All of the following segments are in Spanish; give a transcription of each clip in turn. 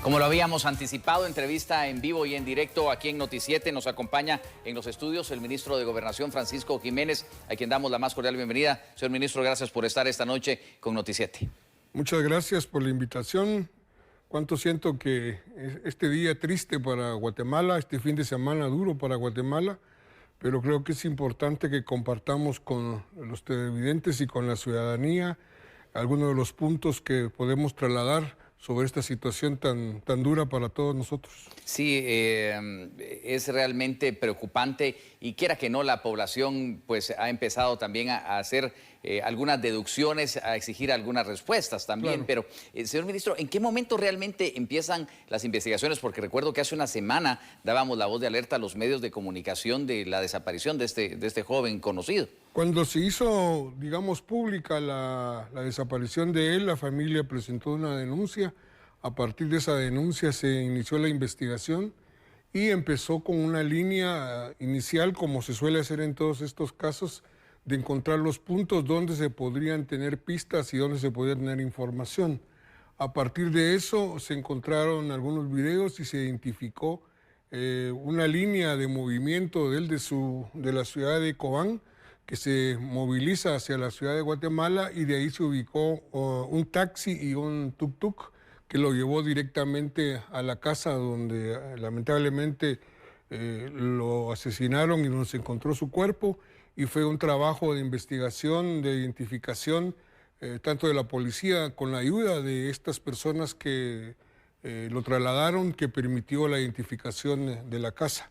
Como lo habíamos anticipado, entrevista en vivo y en directo aquí en Noti7. Nos acompaña en los estudios el ministro de Gobernación, Francisco Jiménez, a quien damos la más cordial bienvenida. Señor ministro, gracias por estar esta noche con Noti7. Muchas gracias por la invitación. Cuánto siento que este día triste para Guatemala, este fin de semana duro para Guatemala, pero creo que es importante que compartamos con los televidentes y con la ciudadanía algunos de los puntos que podemos trasladar sobre esta situación tan dura para todos nosotros. Sí, es realmente preocupante y quiera que no, la población pues ha empezado también a hacer algunas deducciones, a exigir algunas respuestas también. Claro. Pero, señor ministro, ¿en qué momento realmente empiezan las investigaciones? Porque recuerdo que hace una semana dábamos la voz de alerta a los medios de comunicación de la desaparición de este joven conocido. Cuando se hizo, digamos, pública la desaparición de él, la familia presentó una denuncia. A partir de esa denuncia se inició la investigación y empezó con una línea inicial, como se suele hacer en todos estos casos, de encontrar los puntos donde se podrían tener pistas y donde se podría tener información. A partir de eso se encontraron algunos videos y se identificó una línea de movimiento de él de la ciudad de Cobán, que se moviliza hacia la ciudad de Guatemala, y de ahí se ubicó un taxi y un tuk-tuk que lo llevó directamente a la casa donde lamentablemente lo asesinaron y donde se encontró su cuerpo, y fue un trabajo de investigación, de identificación, tanto de la policía con la ayuda de estas personas que lo trasladaron, que permitió la identificación de la casa.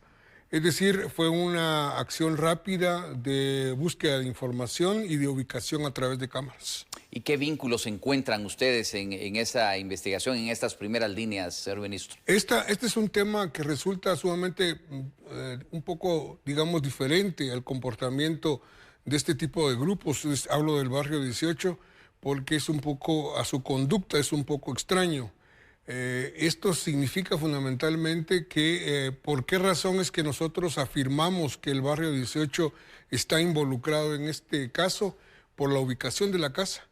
Es decir, fue una acción rápida de búsqueda de información y de ubicación a través de cámaras. ¿Y qué vínculos encuentran ustedes en esa investigación, en estas primeras líneas, señor ministro? Este es un tema que resulta sumamente un poco, digamos, diferente al comportamiento de este tipo de grupos. Hablo del barrio 18 porque es un poco, a su conducta es un poco extraño. Esto significa fundamentalmente que por qué razón es que nosotros afirmamos que el barrio 18 está involucrado en este caso. Por la ubicación de la casa,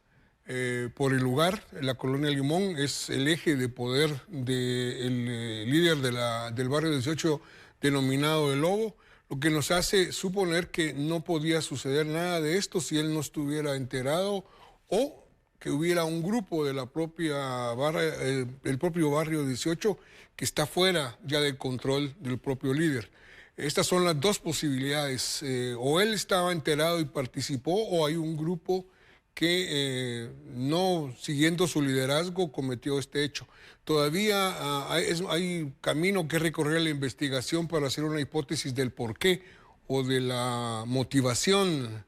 por el lugar. La colonia Limón es el eje de poder del líder del barrio 18 denominado El Lobo, lo que nos hace suponer que no podía suceder nada de esto si él no estuviera enterado, o que hubiera un grupo de la propia el propio barrio 18 que está fuera ya del control del propio líder. Estas son las dos posibilidades. O él estaba enterado y participó, o hay un grupo que no siguiendo su liderazgo cometió este hecho. Todavía hay camino que recorrer en la investigación para hacer una hipótesis del porqué o de la motivación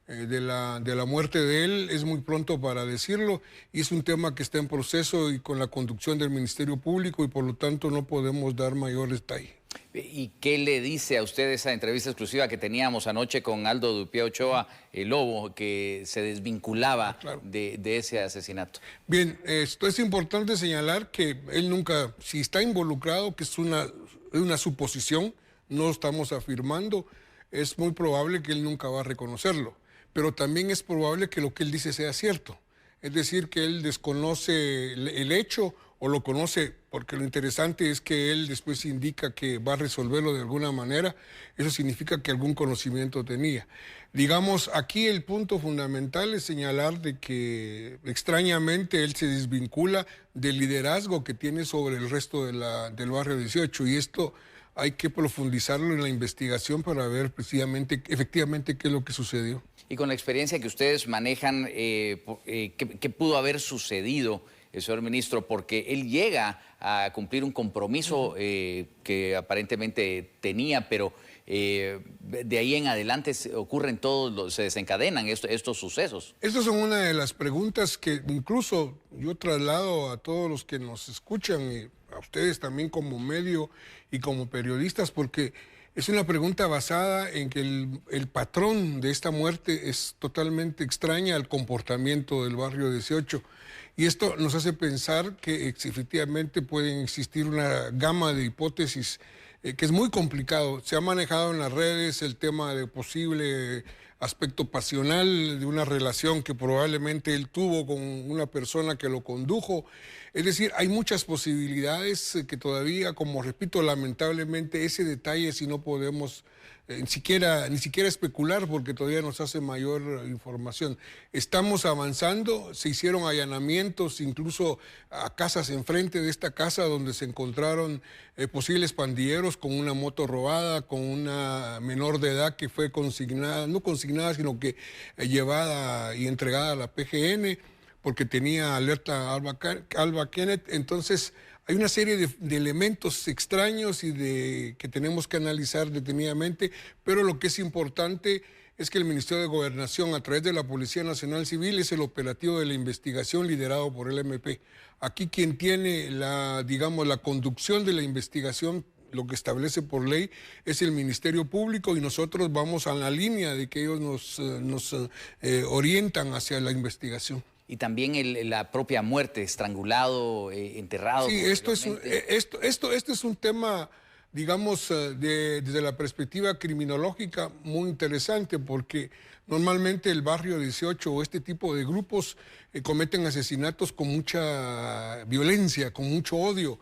de la muerte de él. Es muy pronto para decirlo, y es un tema que está en proceso y con la conducción del Ministerio Público, y por lo tanto no podemos dar mayor detalle. ¿Y qué le dice a usted esa entrevista exclusiva que teníamos anoche con Aldo Dupié Ochoa, el Lobo, que se desvinculaba de ese asesinato? Bien, esto es importante señalar que él nunca, si está involucrado, que es una suposición, no estamos afirmando, es muy probable que él nunca va a reconocerlo, pero también es probable que lo que él dice sea cierto. Es decir, que él desconoce el hecho o lo conoce, porque lo interesante es que él después indica que va a resolverlo de alguna manera. Eso significa que algún conocimiento tenía. Digamos, aquí el punto fundamental es señalar de que extrañamente él se desvincula del liderazgo que tiene sobre el resto del barrio 18, y esto hay que profundizarlo en la investigación para ver precisamente, efectivamente, qué es lo que sucedió. Y con la experiencia que ustedes manejan, ¿qué pudo haber sucedido, señor ministro? Porque él llega a cumplir un compromiso que aparentemente tenía, pero de ahí en adelante ocurren se desencadenan estos sucesos. Estas son una de las preguntas que incluso yo traslado a todos los que nos escuchan, y a ustedes también como medio y como periodistas, porque es una pregunta basada en que el patrón de esta muerte es totalmente extraña al comportamiento del barrio 18. Y esto nos hace pensar que efectivamente pueden existir una gama de hipótesis que es muy complicado. Se ha manejado en las redes el tema de posible aspecto pasional de una relación que probablemente él tuvo con una persona que lo condujo. Es decir, hay muchas posibilidades que todavía, como repito, lamentablemente ese detalle si no podemos ni siquiera especular porque todavía nos hace mayor información. Estamos avanzando, se hicieron allanamientos incluso a casas enfrente de esta casa donde se encontraron posibles pandilleros con una moto robada, con una menor de edad que fue consignada, no consignada, sino que llevada y entregada a la PGN porque tenía alerta Alba Kenneth. Entonces, hay una serie de elementos extraños y que tenemos que analizar detenidamente, pero lo que es importante es que el Ministerio de Gobernación, a través de la Policía Nacional Civil, es el operativo de la investigación liderado por el MP. Aquí quien tiene digamos, la conducción de la investigación, lo que establece por ley, es el Ministerio Público, y nosotros vamos a la línea de que ellos nos orientan hacia la investigación. Y también la propia muerte, estrangulado, enterrado. Sí, esto es un tema, digamos, desde la perspectiva criminológica muy interesante, porque normalmente el barrio 18 o este tipo de grupos cometen asesinatos con mucha violencia, con mucho odio,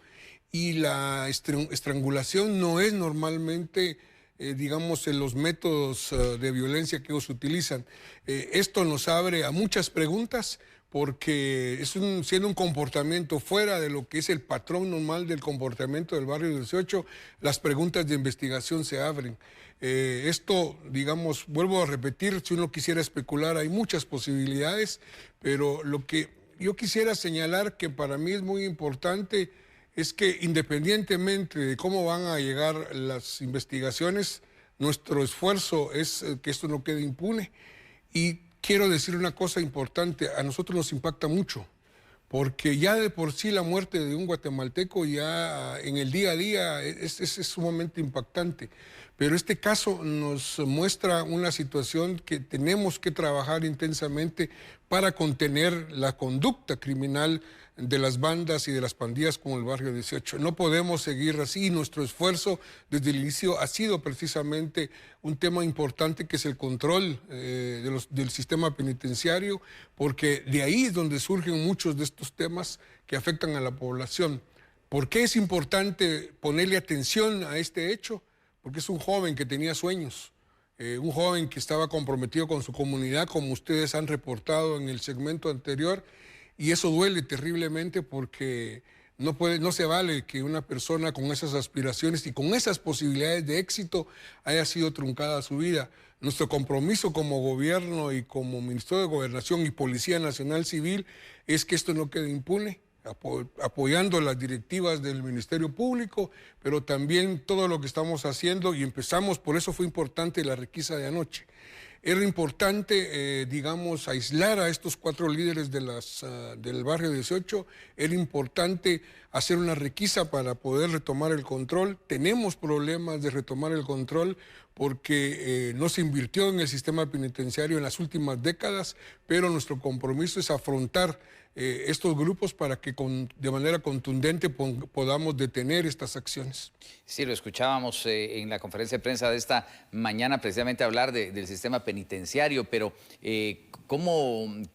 y la estrangulación no es normalmente digamos, en los métodos de violencia que ellos utilizan. Esto nos abre a muchas preguntas porque siendo un comportamiento fuera de lo que es el patrón normal del comportamiento del barrio 18, las preguntas de investigación se abren. Esto, digamos, vuelvo a repetir, si uno quisiera especular, hay muchas posibilidades, pero lo que yo quisiera señalar que para mí es muy importante es que independientemente de cómo van a llegar las investigaciones, nuestro esfuerzo es que esto no quede impune. Y quiero decir una cosa importante, a nosotros nos impacta mucho, porque ya de por sí la muerte de un guatemalteco ya en el día a día es sumamente impactante. Pero este caso nos muestra una situación que tenemos que trabajar intensamente para contener la conducta criminal de las bandas y de las pandillas como el barrio 18. No podemos seguir así. Nuestro esfuerzo desde el inicio ha sido precisamente un tema importante que es el control del sistema penitenciario, porque de ahí es donde surgen muchos de estos temas que afectan a la población. ¿Por qué es importante ponerle atención a este hecho? Porque es un joven que tenía sueños, un joven que estaba comprometido con su comunidad, como ustedes han reportado en el segmento anterior, y eso duele terriblemente porque no se vale que una persona con esas aspiraciones y con esas posibilidades de éxito haya sido truncada su vida. Nuestro compromiso como gobierno y como Ministerio de Gobernación y Policía Nacional Civil es que esto no quede impune, apoyando las directivas del Ministerio Público, pero también todo lo que estamos haciendo, y empezamos, por eso fue importante la requisa de anoche. Era importante, digamos, aislar a estos 4 líderes del barrio 18, era importante hacer una requisa para poder retomar el control. Tenemos problemas de retomar el control porque no se invirtió en el sistema penitenciario en las últimas décadas, pero nuestro compromiso es afrontar estos grupos para que de manera contundente podamos detener estas acciones. Sí, lo escuchábamos en la conferencia de prensa de esta mañana precisamente hablar del sistema penitenciario, pero ¿cómo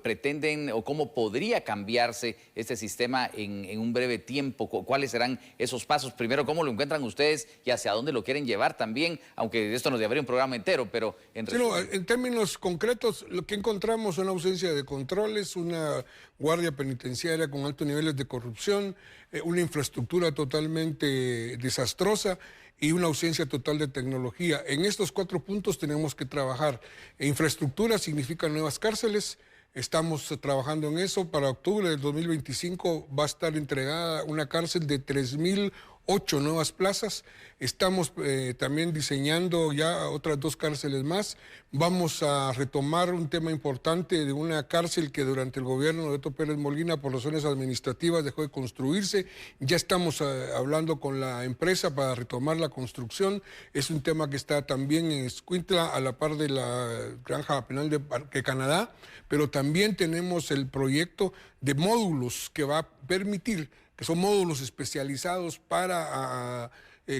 pretenden o cómo podría cambiarse este sistema en un breve tiempo? ¿Cuáles serán esos pasos? Primero, ¿cómo lo encuentran ustedes y hacia dónde lo quieren llevar también? Aunque esto nos llevaría un programa entero, pero en términos concretos, lo que encontramos es una ausencia de controles, una guardia penitenciaria con altos niveles de corrupción, una infraestructura totalmente desastrosa y una ausencia total de tecnología. En estos 4 puntos tenemos que trabajar. Infraestructura significa nuevas cárceles. Estamos trabajando en eso. Para octubre del 2025 va a estar entregada una cárcel de 3.008 nuevas plazas. Estamos también diseñando ya otras 2 cárceles más. Vamos a retomar un tema importante de una cárcel que durante el gobierno de Otto Pérez Molina, por razones administrativas, dejó de construirse. Ya estamos hablando con la empresa para retomar la construcción. Es un tema que está también en Escuintla, a la par de la Granja Penal de Canadá, pero también tenemos el proyecto de módulos que va a permitir, que son módulos especializados para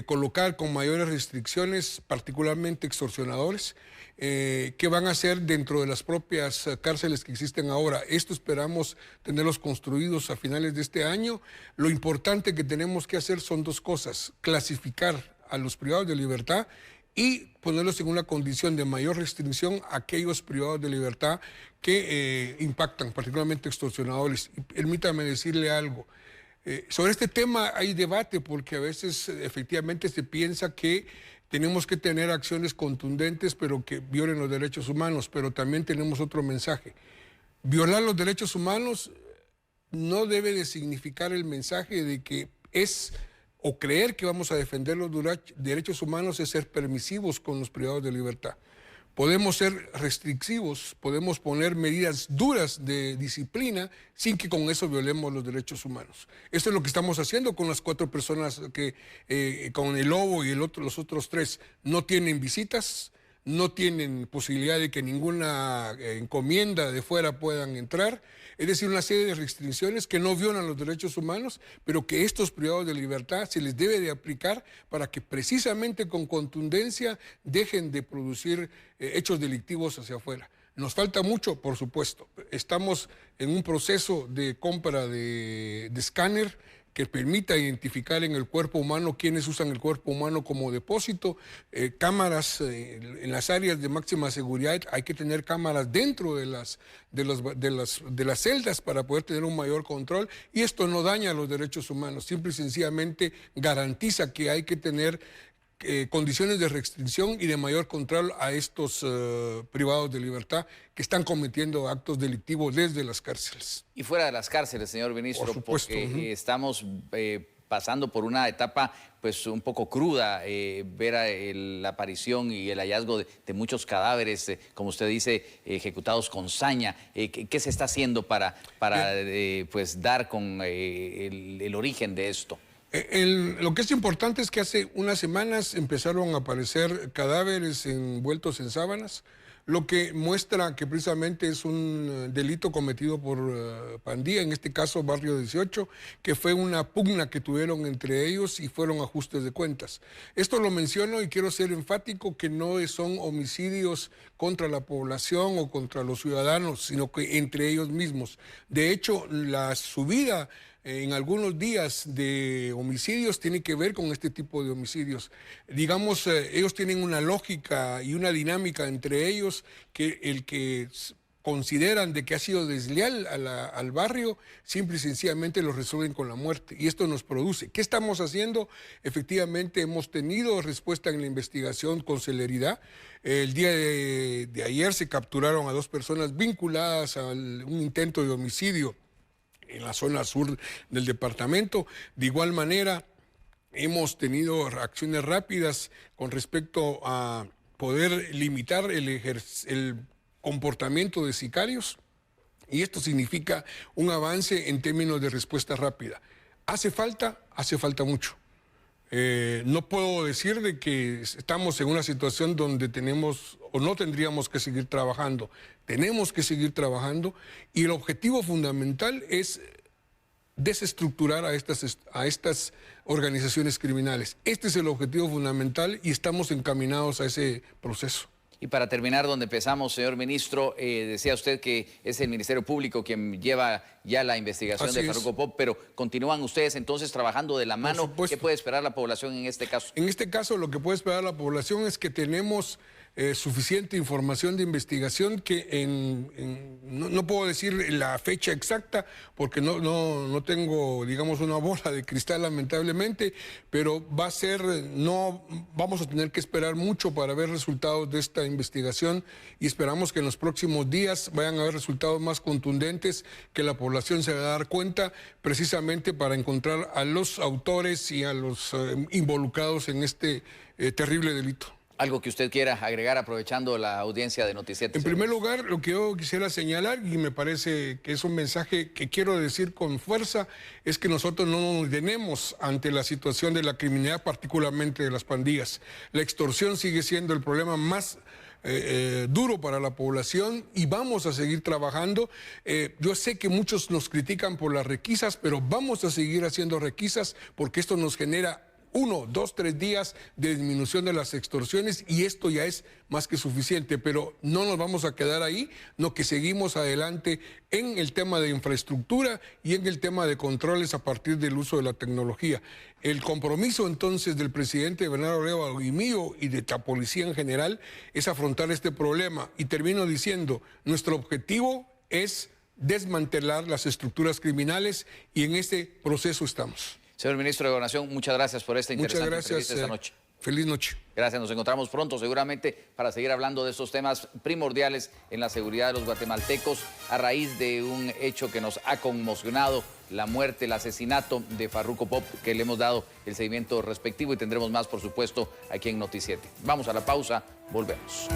colocar con mayores restricciones, particularmente extorsionadores, que van a ser dentro de las propias cárceles que existen ahora. Esto esperamos tenerlos construidos a finales de este año. Lo importante que tenemos que hacer son dos cosas: clasificar a los privados de libertad y ponerlos en una condición de mayor restricción a aquellos privados de libertad que impactan, particularmente extorsionadores. Y permítame decirle algo. Sobre este tema hay debate porque a veces efectivamente se piensa que tenemos que tener acciones contundentes pero que violen los derechos humanos, pero también tenemos otro mensaje. Violar los derechos humanos no debe de significar el mensaje de que es, o creer que vamos a defender los derechos humanos es ser permisivos con los privados de libertad. Podemos ser restrictivos, podemos poner medidas duras de disciplina sin que con eso violemos los derechos humanos. Esto es lo que estamos haciendo con las 4 personas que, con el Lobo y los otros 3, no tienen visitas, no tienen posibilidad de que ninguna encomienda de fuera puedan entrar. Es decir, una serie de restricciones que no violan los derechos humanos, pero que estos privados de libertad se les debe de aplicar para que precisamente con contundencia dejen de producir hechos delictivos hacia afuera. Nos falta mucho, por supuesto. Estamos en un proceso de compra de escáner que permita identificar en el cuerpo humano quienes usan el cuerpo humano como depósito, cámaras en las áreas de máxima seguridad. Hay que tener cámaras dentro de las celdas para poder tener un mayor control, y esto no daña los derechos humanos, simple y sencillamente garantiza que hay que tener condiciones de restricción y de mayor control a estos privados de libertad que están cometiendo actos delictivos desde las cárceles. Y fuera de las cárceles, señor ministro, por supuesto, porque estamos pasando por una etapa pues un poco cruda, ver la aparición y el hallazgo de muchos cadáveres, como usted dice, ejecutados con saña. ¿Qué se está haciendo para pues dar con el origen de esto? Lo que es importante es que hace unas semanas empezaron a aparecer cadáveres envueltos en sábanas, lo que muestra que precisamente es un delito cometido por pandilla, en este caso Barrio 18, que fue una pugna que tuvieron entre ellos y fueron ajustes de cuentas. Esto lo menciono y quiero ser enfático que no son homicidios contra la población o contra los ciudadanos, sino que entre ellos mismos. De hecho, la subida en algunos días de homicidios tiene que ver con este tipo de homicidios. Digamos, ellos tienen una lógica y una dinámica entre ellos que el que consideran de que ha sido desleal al barrio, simple y sencillamente lo resuelven con la muerte. Y esto nos produce. ¿Qué estamos haciendo? Efectivamente, hemos tenido respuesta en la investigación con celeridad. El día de ayer se capturaron a 2 personas vinculadas a un intento de homicidio en la zona sur del departamento. De igual manera, hemos tenido reacciones rápidas con respecto a poder limitar el comportamiento de sicarios, y esto significa un avance en términos de respuesta rápida. ¿Hace falta? Hace falta mucho. No puedo decir de que estamos en una situación donde tenemos o no tendríamos que seguir trabajando. Tenemos que seguir trabajando, y el objetivo fundamental es desestructurar a estas organizaciones criminales. Este es el objetivo fundamental y estamos encaminados a ese proceso. Y para terminar donde empezamos, señor ministro, decía usted que es el Ministerio Público quien lleva ya la investigación de Farruko Pop, pero continúan ustedes entonces trabajando de la mano. ¿Qué puede esperar la población en este caso? En este caso, lo que puede esperar la población es que tenemos suficiente información de investigación que no puedo decir la fecha exacta porque no tengo, digamos, una bola de cristal, lamentablemente, pero no vamos a tener que esperar mucho para ver resultados de esta investigación, y esperamos que en los próximos días vayan a haber resultados más contundentes que la población se va a dar cuenta, precisamente para encontrar a los autores y a los involucrados en este terrible delito. ¿Algo que usted quiera agregar aprovechando la audiencia de Noticiero? En primer lugar, lo que yo quisiera señalar, y me parece que es un mensaje que quiero decir con fuerza, es que nosotros no nos detenemos ante la situación de la criminalidad, particularmente de las pandillas. La extorsión sigue siendo el problema más duro para la población, y vamos a seguir trabajando. Yo sé que muchos nos critican por las requisas, pero vamos a seguir haciendo requisas porque esto nos genera 1, 2, 3 días de disminución de las extorsiones y esto ya es más que suficiente, pero no nos vamos a quedar ahí, no, que seguimos adelante en el tema de infraestructura y en el tema de controles a partir del uso de la tecnología. El compromiso entonces del presidente Bernardo Arévalo y mío y de la policía en general es afrontar este problema y termino diciendo, nuestro objetivo es desmantelar las estructuras criminales y en este proceso estamos. Señor Ministro de Gobernación, muchas gracias por esta interesante entrevista esta noche. Feliz noche. Gracias, nos encontramos pronto seguramente para seguir hablando de estos temas primordiales en la seguridad de los guatemaltecos a raíz de un hecho que nos ha conmocionado, la muerte, el asesinato de Farruko Pop, que le hemos dado el seguimiento respectivo y tendremos más, por supuesto, aquí en Noti 7. Vamos a la pausa, volvemos.